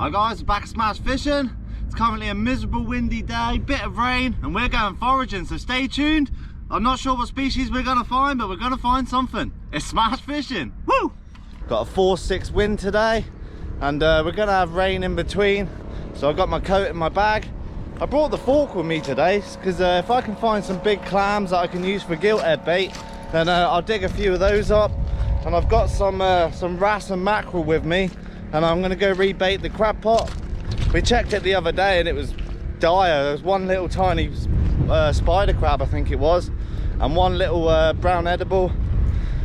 Hi guys, back at Smash Fishing. It's currently a miserable windy day, bit of rain, and we're going foraging, so stay tuned. I'm not sure what species we're gonna find, but we're gonna find something. It's Smash Fishing, woo! Got a 4-6 wind today, and we're gonna have rain in between. So I got my coat in my bag. I brought the fork with me today, because if I can find some big clams that I can use for gilt head bait, then I'll dig a few of those up. And I've got some wrasse and mackerel with me, and I'm gonna go rebait the crab pot. We checked it the other day and it was dire. There was one little tiny spider crab, I think it was, and one little brown edible.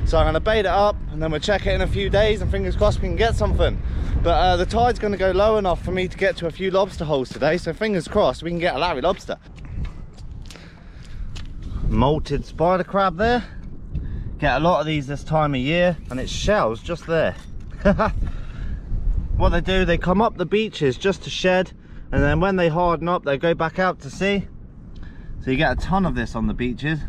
So I'm gonna bait it up and then we'll check it in a few days, and fingers crossed we can get something. But the tide's gonna go low enough for me to get to a few lobster holes today, so fingers crossed we can get a Larry lobster. Molted spider crab there. Get a lot of these this time of year, and it's shells just there. What they do, they come up the beaches just to shed, and then when they harden up they go back out to sea. So you get a ton of this on the beaches.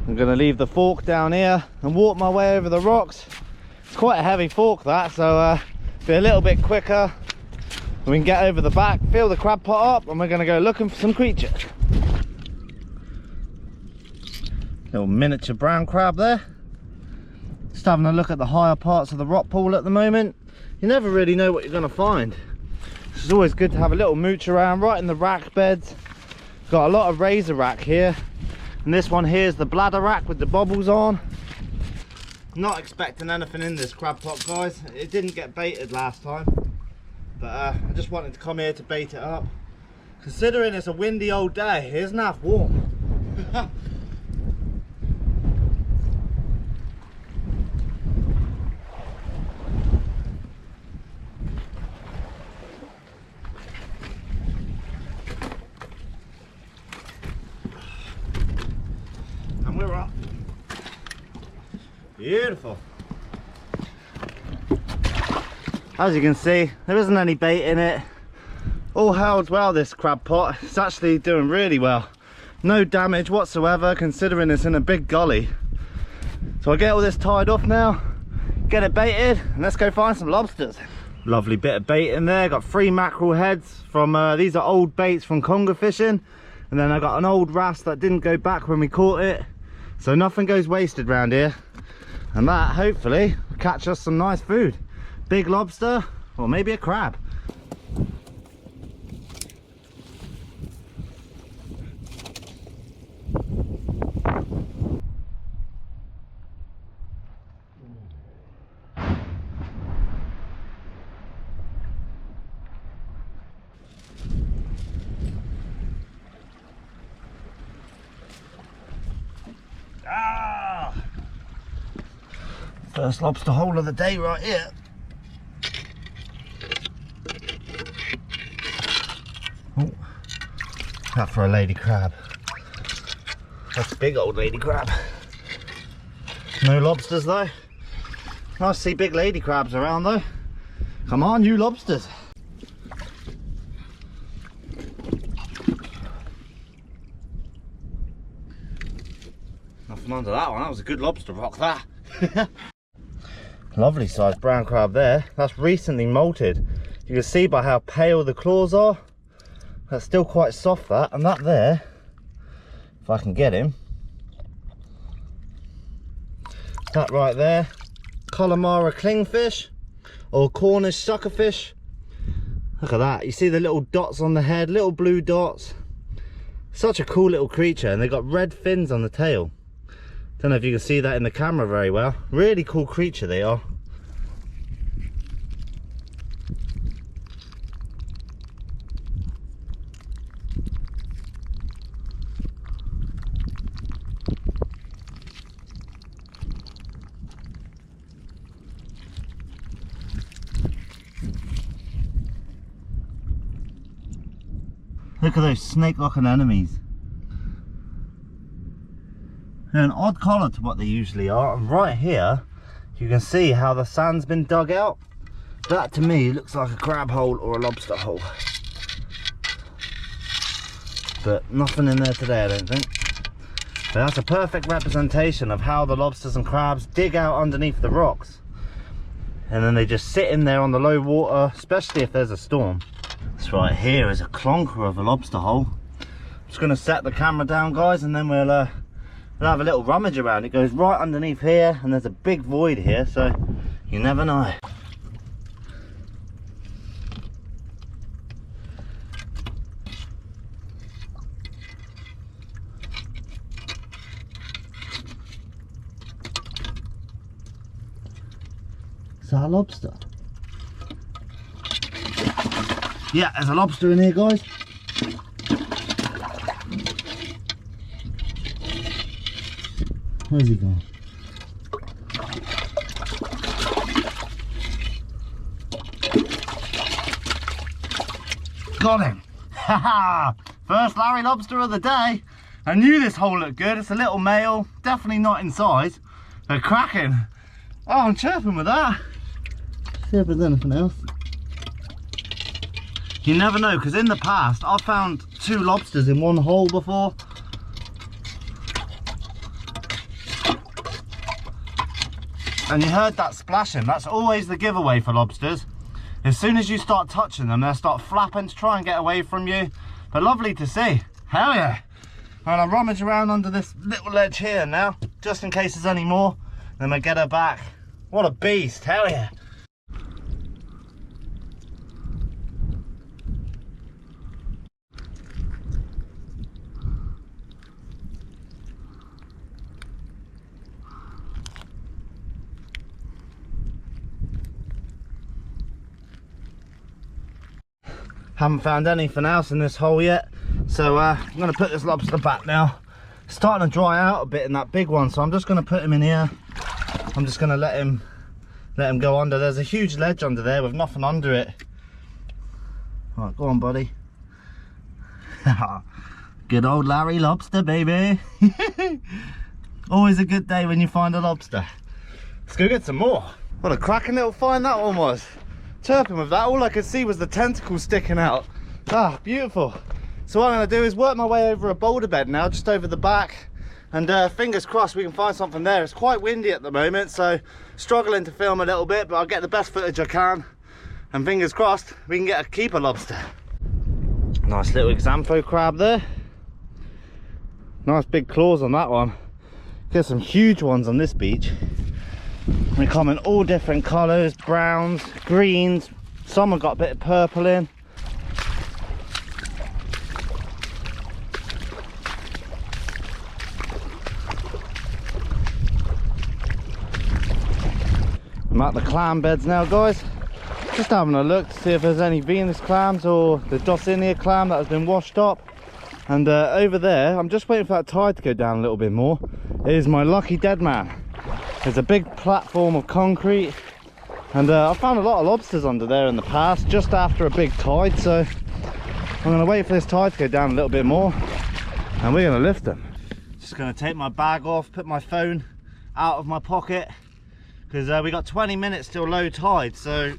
I'm going to leave the fork down here and walk my way over the rocks. It's quite a heavy fork that, so be a little bit quicker. We can get over the back, fill the crab pot up, and we're going to go looking for some creatures. Little miniature brown crab there. Just having a look at the higher parts of the rock pool at the moment. You never really know what you're going to find. It's always good to have a little mooch around right in the rack beds. Got a lot of razor rack here, and this one here is the bladder rack with the bobbles on. Not expecting anything in this crab pot, guys. It didn't get baited last time, but I just wanted to come here to bait it up. Considering it's a windy old day, it isn't half warm. And we're up. Beautiful. As you can see, there isn't any bait in it. All held well, this crab pot. It's actually doing really well. No damage whatsoever, considering it's in a big gully. So I'll get all this tied off now, get it baited, and let's go find some lobsters. Lovely bit of bait in there. Got 3 mackerel heads from these are old baits from conger fishing, and then I got an old wrasse that didn't go back when we caught it. So nothing goes wasted around here. And that, hopefully, will catch us some nice food. Big lobster, or maybe a crab. First lobster hole of the day right here. Oh, that for a lady crab. That's a big old lady crab. No lobsters though. Nice to see big lady crabs around though. Come on, you lobsters. Nothing under that one. That was a good lobster rock, that. Lovely sized brown crab there. That's recently molted. You can see by how pale the claws are. That's still quite soft, that. And that there, if I can get him, that right there, Connemara clingfish or Cornish suckerfish. Look at that. You see the little dots on the head, little blue dots. Such a cool little creature, and they've got red fins on the tail. Don't know if you can see that in the camera very well. Really cool creature they are. Look at those snake-looking enemies. They're an odd colour to what they usually are, and right here you can see how the sand's been dug out. That to me looks like a crab hole or a lobster hole. But nothing in there today, I don't think. But that's a perfect representation of how the lobsters and crabs dig out underneath the rocks. And then they just sit in there on the low water, especially if there's a storm. This right here is a clonker of a lobster hole. I'm just going to set the camera down, guys, and then we'll have a little rummage around. It goes right underneath here, and there's a big void here, so you never know. Is that a lobster? Yeah, there's a lobster in here, guys. Where's he gone? Got him! Haha! First Larry lobster of the day. I knew this hole looked good. It's a little male, definitely not in size. They're cracking. Oh, I'm chirping with that. See if there's anything else. You never know, because in the past I've found 2 lobsters in one hole before. And you heard that splashing. That's always the giveaway for lobsters. As soon as you start touching them, they'll start flapping to try and get away from you. But lovely to see. Hell yeah. And I'll rummage around under this little ledge here now, just in case there's any more. Then we'll get her back. What a beast. Hell yeah. Haven't found anything else in this hole yet, so I'm going to put this lobster back now. It's starting to dry out a bit in that big one, so I'm just going to put him in here. I'm just going to let him go under. There's a huge ledge under there with nothing under it. All right, go on, buddy. Good old Larry lobster, baby. Always a good day when you find a lobster. Let's go get some more. What a cracking little find that one was. Chirping with that, all I could see was the tentacles sticking out. Ah, beautiful. So what I'm going to do is work my way over a boulder bed now, just over the back, and fingers crossed we can find something there. It's quite windy at the moment, so struggling to film a little bit, but I'll get the best footage I can, and fingers crossed we can get a keeper lobster. Nice little exampho crab there. Nice big claws on that one. Get some huge ones on this beach. They come in all different colours, browns, greens, some have got a bit of purple in. I'm at the clam beds now, guys. Just having a look to see if there's any Venus clams or the Dosinia clam that has been washed up. And over there, I'm just waiting for that tide to go down a little bit more, is my lucky dead man. There's a big platform of concrete, and I found a lot of lobsters under there in the past, just after a big tide, so I'm going to wait for this tide to go down a little bit more, and we're going to lift them. Just going to take my bag off, put my phone out of my pocket, because we got 20 minutes till low tide, so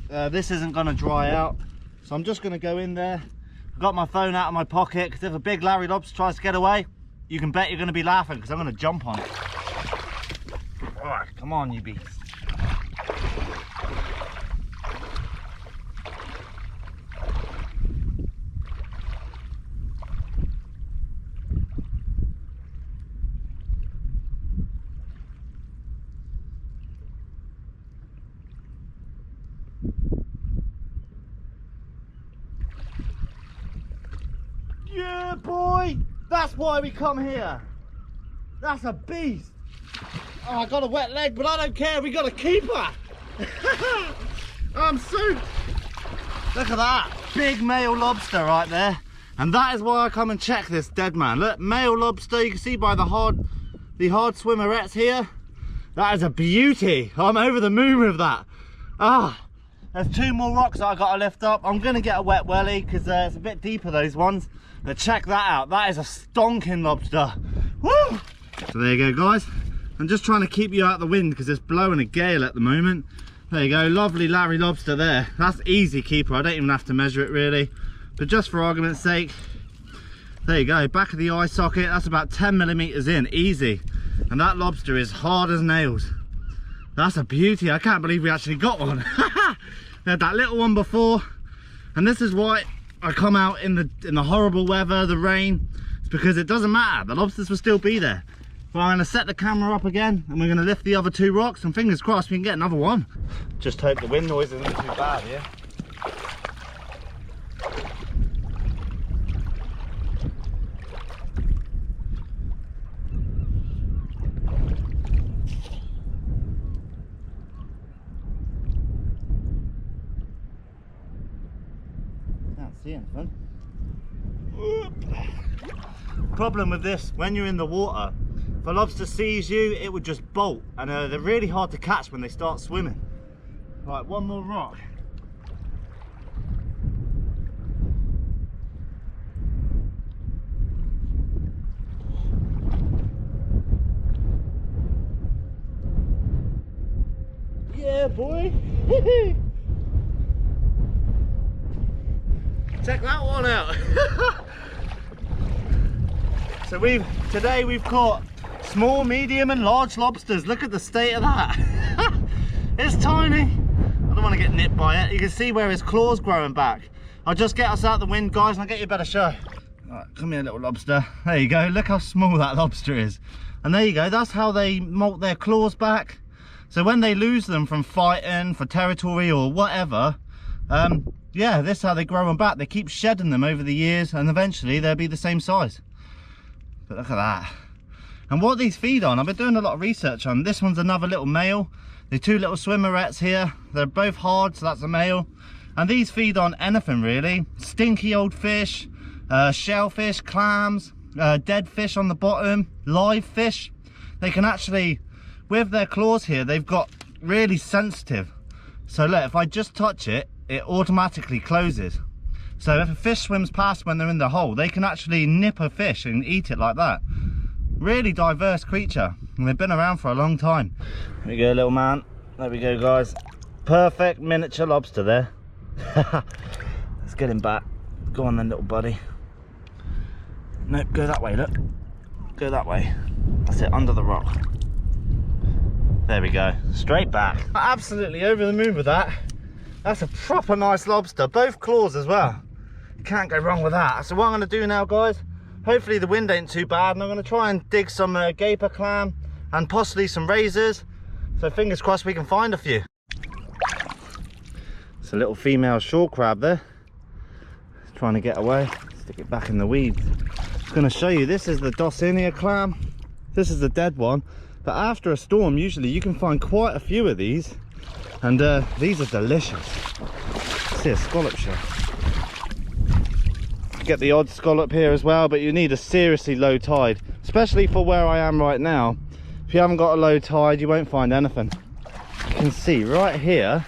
this isn't going to dry out. So I'm just going to go in there. I've got my phone out of my pocket, because if a big Larry lobster tries to get away, you can bet you're going to be laughing, because I'm going to jump on it. Alright, come on, you beast. Yeah, boy! That's why we come here. That's a beast. Oh, I got a wet leg, but I don't care. We got a keeper. I'm soaked. Look at that big male lobster right there, and that is why I come and check this dead man. Look, male lobster. You can see by the hard swimmerettes here. That is a beauty. I'm over the moon with that. Ah, there's 2 more rocks that I got to lift up. I'm gonna get a wet welly because it's a bit deeper, those ones. But check that out. That is a stonking lobster. Woo! So there you go, guys. I'm just trying to keep you out of the wind because it's blowing a gale at the moment. There you go, lovely Larry lobster there. That's easy keeper, I don't even have to measure it really. But just for argument's sake, there you go, back of the eye socket, that's about 10 millimeters in, easy. And that lobster is hard as nails. That's a beauty, I can't believe we actually got one. We had that little one before, and this is why I come out in the horrible weather, the rain. It's because it doesn't matter, the lobsters will still be there. Well, I'm going to set the camera up again and we're going to lift the other 2 rocks and fingers crossed we can get another one. Just hope the wind noise isn't too bad here. Can't see anything. Problem with this, when you're in the water, if a lobster sees you, it would just bolt, and they're really hard to catch when they start swimming. Right, one more rock. Yeah, boy. Check that one out. So today we've caught small, medium and large lobsters. Look at the state of that. It's tiny. I don't want to get nipped by it. You can see where his claw's growing back. I'll just get us out the wind, guys, and I'll get you a better show. Right, come here, little lobster. There you go. Look how small that lobster is. And there you go. That's how they molt their claws back. So when they lose them from fighting for territory or whatever, yeah, this is how they grow them back. They keep shedding them over the years and eventually they'll be the same size. But look at that. And what these feed on, I've been doing a lot of research on. This one's another little male. The 2 little swimmerettes here, they're both hard, so that's a male. And these feed on anything really. Stinky old fish, shellfish, clams, dead fish on the bottom, live fish. They can actually, with their claws here, they've got really sensitive. So look, if I just touch it, it automatically closes. So if a fish swims past when they're in the hole, they can actually nip a fish and eat it like that. Really diverse creature, and they've been around for a long time. There we go, little man. There we go, guys. Perfect miniature lobster there. Let's get him back. Go on then, little buddy. Nope, go that way, look. Go that way. That's it, under the rock. There we go, straight back. Absolutely over the moon with that. That's a proper nice lobster, both claws as well. You can't go wrong with that. So what I'm going to do now, guys, hopefully the wind ain't too bad, and I'm going to try and dig some gaper clam and possibly some razors. So fingers crossed we can find a few. It's a little female shore crab there. It's trying to get away. Stick it back in the weeds. I'm going to show you, this is the Dosinia clam. This is the dead one. But after a storm, usually you can find quite a few of these. And these are delicious. See a scallop shell. Get the odd scallop here as well, but you need a seriously low tide, especially for where I am right now. If you haven't got a low tide, you won't find anything. You can see right here,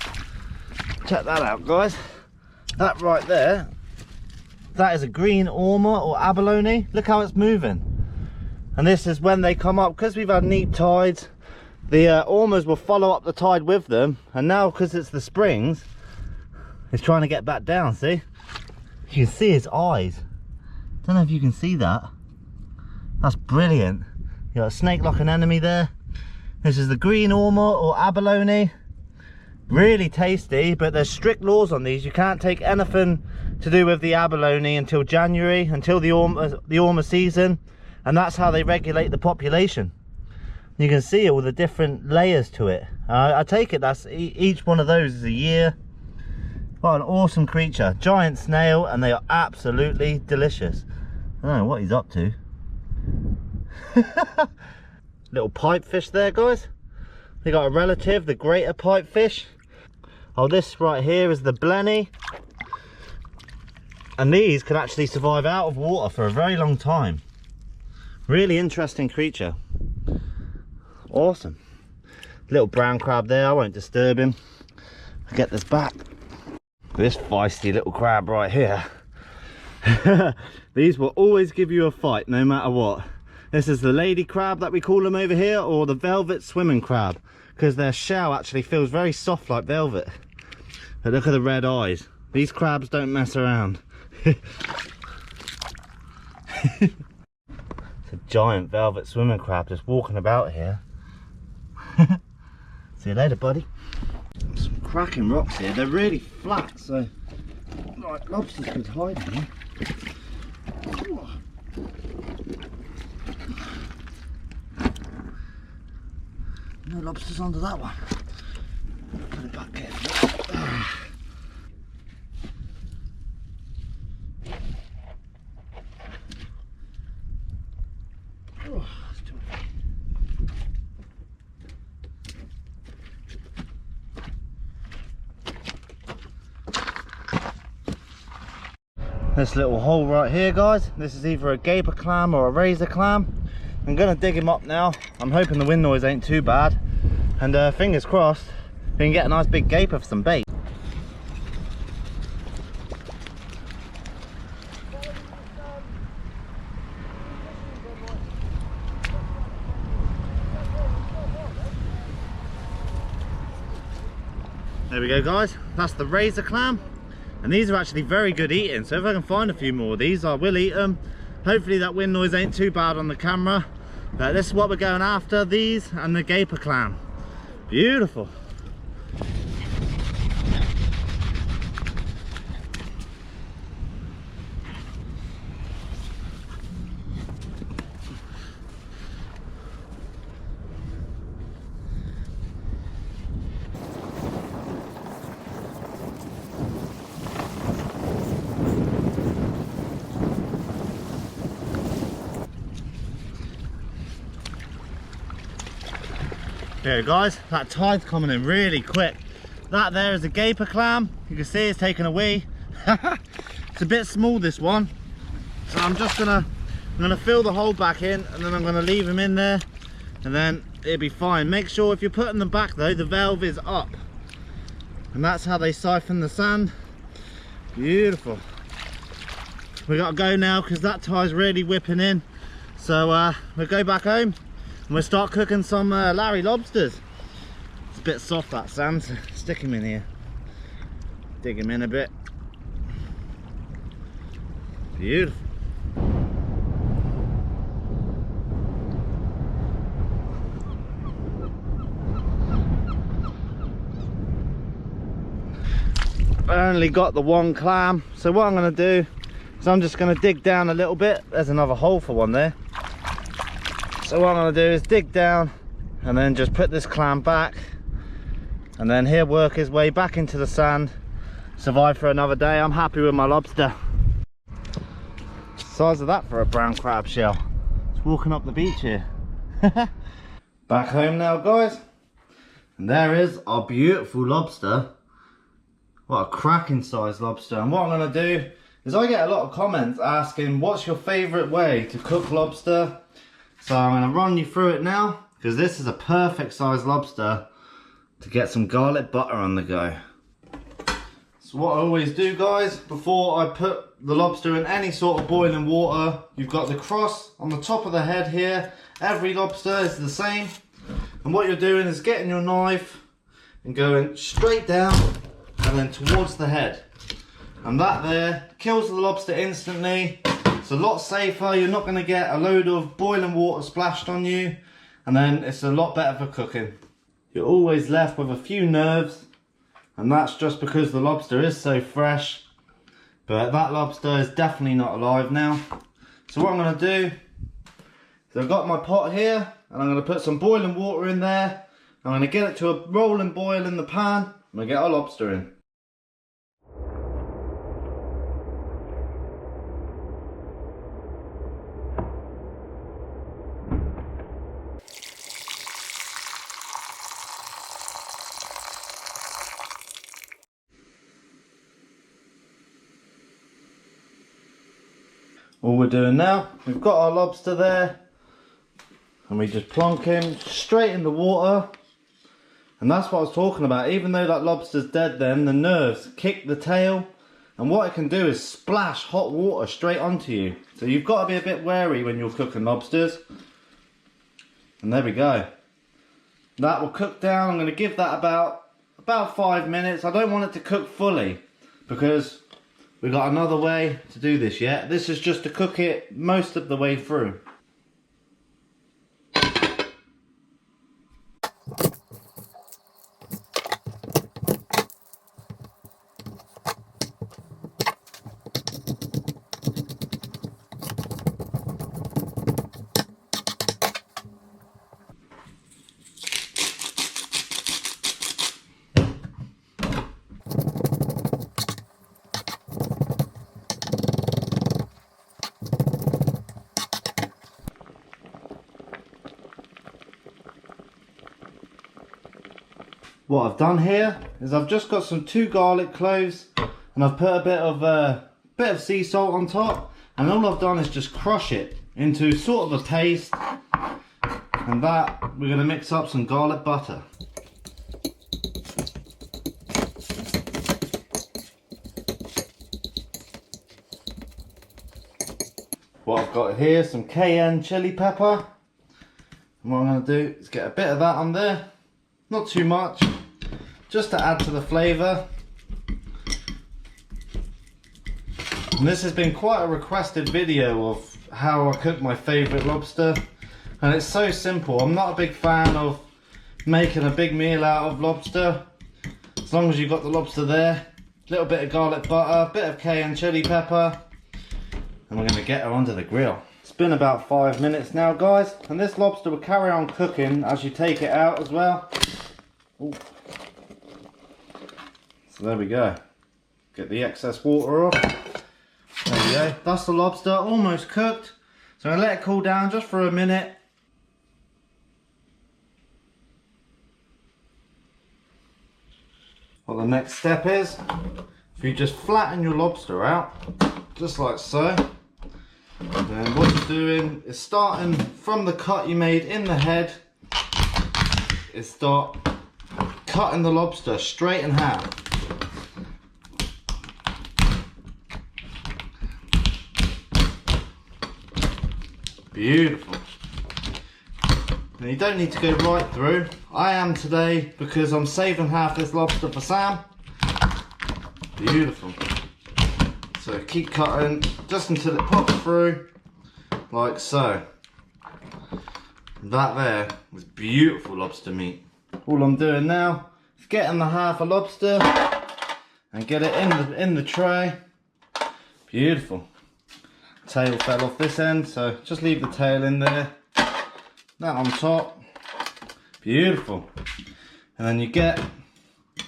check that out, guys. That right there, that is a green ormer or abalone. Look how it's moving. And this is when they come up, because we've had neap tides, the ormers will follow up the tide with them, and now because it's the springs, it's trying to get back down. See, you can see his eyes. Don't know if you can see that. That's brilliant. You got a snake like an enemy there. This is the green ormer or abalone. Really tasty, but there's strict laws on these. You can't take anything to do with the abalone until January, until the ormer season, and that's how they regulate the population. You can see all the different layers to it. I take it that's each one of those is a year. What an awesome creature. Giant snail, and they are absolutely delicious. I don't know what he's up to. Little pipefish there, guys. They got a relative, the greater pipefish. Oh, this right here is the blenny. And these can actually survive out of water for a very long time. Really interesting creature. Awesome. Little brown crab there, I won't disturb him. I'll get this back. This feisty little crab right here. These will always give you a fight no matter what. This is the lady crab that we call them over here, or the velvet swimming crab. because their shell actually feels very soft like velvet. But look at the red eyes. These crabs don't mess around. It's a giant velvet swimming crab just walking about here. See you later, buddy. Some cracking rocks here. They're really flat, so like lobsters could hide in here. No lobsters under that one. Put it back carefully. This little hole right here, guys, this is either a gaper clam or a razor clam. I'm gonna dig him up now. I'm hoping the wind noise ain't too bad, and fingers crossed we can get a nice big gaper for some bait. There we go, guys, that's the razor clam. And these are actually very good eating, so if I can find a few more of these, I will eat them. Hopefully that wind noise ain't too bad on the camera. But this is what we're going after, these and the gaper clam. Beautiful. There guys, that tide's coming in really quick. That there is a gaper clam. You can see it's taken a wee. It's a bit small, this one, so I'm gonna fill the hole back in, and then I'm gonna leave him in there, and then it'll be fine. Make sure if you're putting them back though, the valve is up, and that's how they siphon the sand. Beautiful. We gotta go now because that tide's really whipping in, so we'll go back home and we'll start cooking some Larry lobsters. It's a bit soft, that sand, so stick him in here. Dig him in a bit. Beautiful. I only got the one clam, so what I'm going to do is I'm just going to dig down a little bit. There's another hole for one there. So what I'm going to do is dig down and then just put this clam back, and then he'll work his way back into the sand, survive for another day. I'm happy with my lobster. Size of that for a brown crab shell. It's walking up the beach here. Back home now, guys, and there is our beautiful lobster. What a cracking size lobster. And what I'm going to do is I get a lot of comments asking what's your favourite way to cook lobster. So I'm going to run you through it now, because this is a perfect size lobster to get some garlic butter on the go. So what I always do, guys, before I put the lobster in any sort of boiling water, you've got the cross on the top of the head here. Every lobster is the same. And what you're doing is getting your knife and going straight down and then towards the head. And that there kills the lobster instantly. It's a lot safer. You're not going to get a load of boiling water splashed on you, and then it's a lot better for cooking. You're always left with a few nerves, and that's just because the lobster is so fresh. But that lobster is definitely not alive now. So what I'm going to do is I've got my pot here, and I'm going to put some boiling water in there. I'm going to get it to a rolling boil in the pan, and we'll get our lobster in. All we're doing now, we've got our lobster there, and we just plonk him straight in the water. And that's what I was talking about. Even though that lobster's dead, then the nerves kick the tail, and what it can do is splash hot water straight onto you. So you've got to be a bit wary when you're cooking lobsters. And there we go. That will cook down. I'm going to give that about 5 minutes. I don't want it to cook fully because we've got another way to do this yet. This is just to cook it most of the way through. What I've done here is I've just got some 2 garlic cloves and I've put a bit of sea salt on top, and all I've done is just crush it into sort of a paste, and that we're going to mix up some garlic butter. What I've got here, some cayenne chili pepper, and what I'm going to do is get a bit of that on there, not too much, just to add to the flavour. And this has been quite a requested video of how I cook my favourite lobster, and it's so simple. I'm not a big fan of making a big meal out of lobster. As long as you've got the lobster there, a little bit of garlic butter, a bit of cayenne chili pepper, and we're going to get her onto the grill. It's been about 5 minutes now, guys, and this lobster will carry on cooking as you take it out as well. Ooh. So there we go. Get the excess water off. There we go. That's the lobster, almost cooked. So I'm going to let it cool down just for a minute. What the next step is, if you just flatten your lobster out, just like so. And then what you're doing is starting from the cut you made in the head, is start cutting the lobster straight in half. Beautiful. And you don't need to go right through. I am today because I'm saving half this lobster for Sam. Beautiful. So keep cutting just until it pops through, like so. That there was beautiful lobster meat. All I'm doing now is getting the half a lobster and get it in the tray. Beautiful. Tail fell off this end, so just leave the tail in there. That on top. Beautiful. And then you get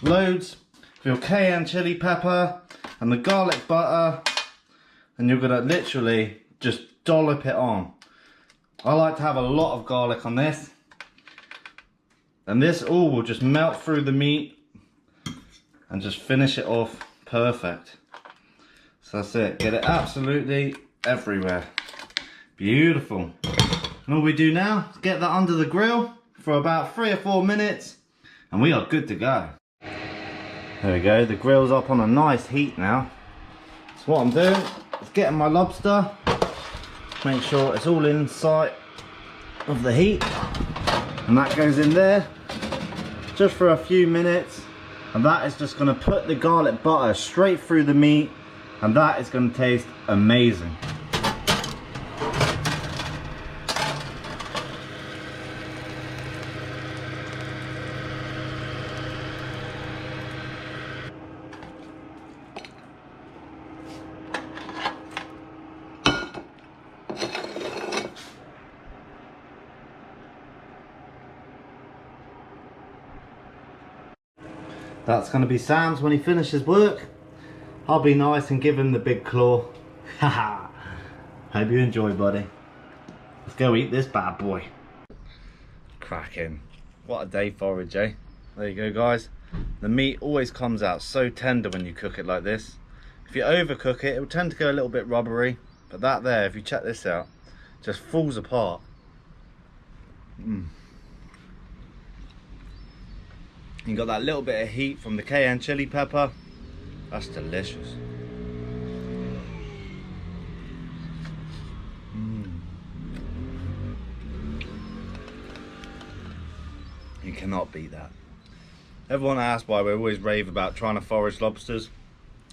loads of your cayenne chili pepper and the garlic butter, and you're gonna literally just dollop it on. I like to have a lot of garlic on this, and this all will just melt through the meat and just finish it off perfect. So that's it, get it absolutely everywhere. Beautiful. And all we do now is get that under the grill for about 3 or 4 minutes and we are good to go. There we go, the grill's up on a nice heat now. So what I'm doing is getting my lobster, make sure it's all in sight of the heat, and that goes in there just for a few minutes, and that is just going to put the garlic butter straight through the meat, and that is going to taste amazing. That's going to be Sam's when he finishes work. I'll be nice and give him the big claw. Haha. Hope you enjoy, buddy. Let's go eat this bad boy. Cracking. What a day forage, eh? There you go, guys. The meat always comes out so tender when you cook it like this. If you overcook it, it will tend to go a little bit rubbery. But that there, if you check this out, just falls apart. You got that little bit of heat from the cayenne chili pepper. That's delicious. You cannot beat that. Everyone asks why we always rave about trying to forage lobsters,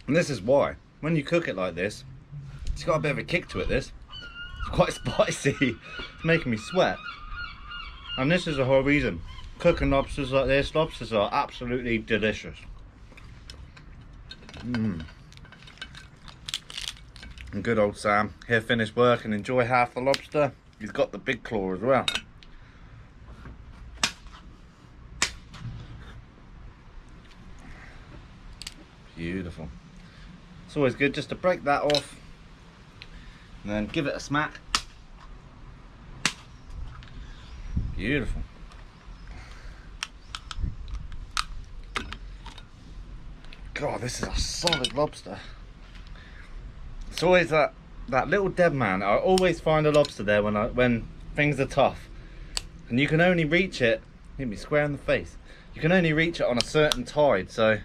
and this is why. When you cook it like this, it's got a bit of a kick to it. It's quite spicy. It's making me sweat, and this is the whole reason. Cooking lobsters like this, lobsters are absolutely delicious. And good old Sam here finished work and enjoy half the lobster. He's got the big claw as well. Beautiful. It's always good just to break that off and then give it a smack. Beautiful. God, this is a solid lobster. It's always that little dead man. I always find a lobster there when things are tough, and you can only reach it. Hit me square in the face. You can only reach it on a certain tide, so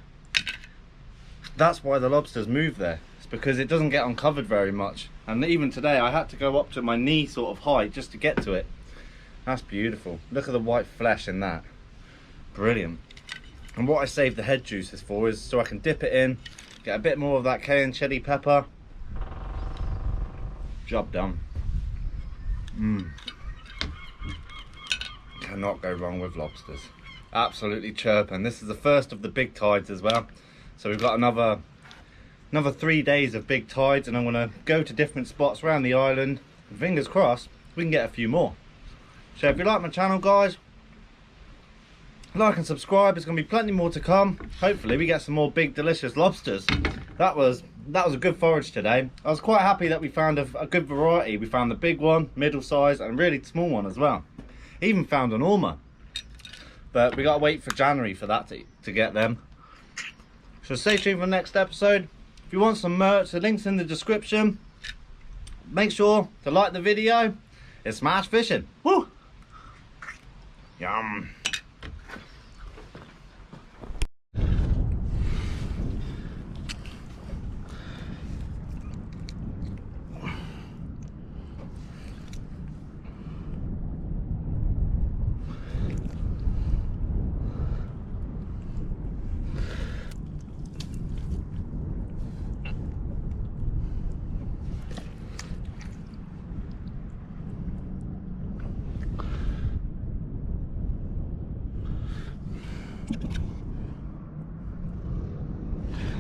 that's why the lobsters move there. It's because it doesn't get uncovered very much. And even today, I had to go up to my knee sort of height just to get to it. That's beautiful. Look at the white flesh in that. Brilliant. And what I saved the head juices for is so I can dip it in, get a bit more of that cayenne chili pepper. Job done. Cannot go wrong with lobsters. Absolutely chirping. This is the first of the big tides as well. So we've got another 3 days of big tides, and I'm gonna go to different spots around the island. And fingers crossed, we can get a few more. So if you like my channel, guys, like and subscribe. There's gonna be plenty more to come. Hopefully we get some more big delicious lobsters. That was a good forage today. I was quite happy that we found a good variety. We found the big one, middle size, and a really small one as well. Even found an ormer, but we gotta wait for January for that to get them. So stay tuned for the next episode. If you want some merch, the link's in the description. Make sure to like the video. It's Smash Fishing. Woo! Yum.